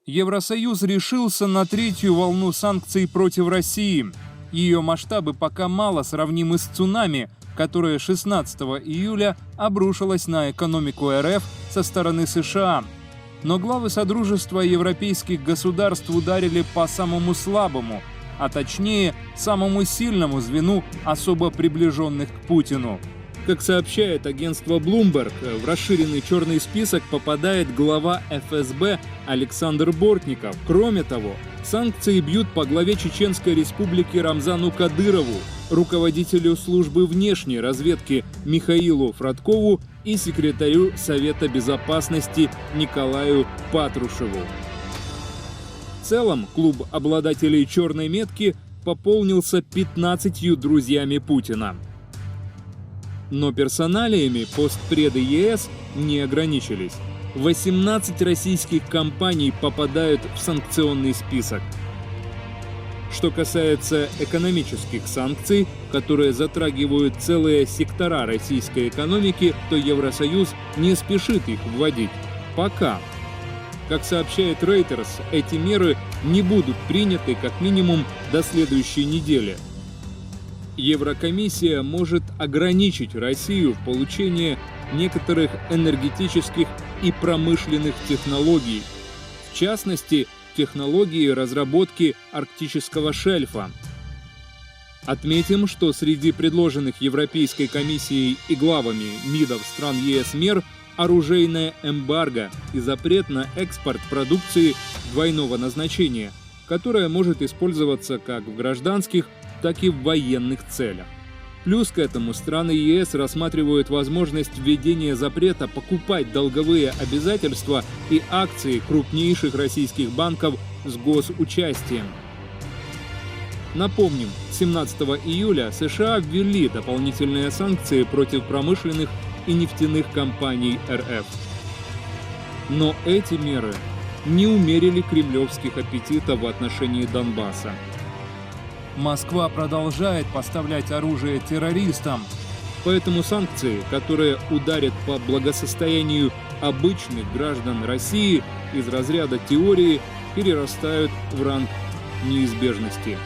Евросоюз решился на третью волну санкций против России. Ее масштабы пока мало сравнимы с цунами, которое 16 июля обрушилось на экономику РФ со стороны США. Но главы Содружества европейских государств ударили по самому слабому, а точнее самому сильному звену особо приближенных к Путину. Как сообщает агентство Bloomberg, в расширенный черный список попадает глава ФСБ Александр Бортников. Кроме того, санкции бьют по главе Чеченской республики Рамзану Кадырову, руководителю службы внешней разведки Михаилу Фродкову и секретарю Совета безопасности Николаю Патрушеву. В целом, клуб обладателей черной метки пополнился 15 друзьями Путина. Но персоналиями постпреды ЕС не ограничились. 18 российских компаний попадают в санкционный список. Что касается экономических санкций, которые затрагивают целые сектора российской экономики, то Евросоюз не спешит их вводить. Пока. Как сообщает Reuters, эти меры не будут приняты как минимум до следующей недели. Еврокомиссия может ограничить Россию в получении некоторых энергетических и промышленных технологий, в частности, технологии разработки арктического шельфа. Отметим, что среди предложенных Европейской комиссией и главами МИДов стран ЕС мер оружейное эмбарго и запрет на экспорт продукции двойного назначения, которая может использоваться как в гражданских, так и в военных целях. Плюс к этому страны ЕС рассматривают возможность введения запрета покупать долговые обязательства и акции крупнейших российских банков с госучастием. Напомним, 17 июля США ввели дополнительные санкции против промышленных и нефтяных компаний РФ. Но эти меры не умерили кремлевских аппетитов в отношении Донбасса. Москва продолжает поставлять оружие террористам. Поэтому санкции, которые ударят по благосостоянию обычных граждан России, из разряда теории перерастают в ранг неизбежности.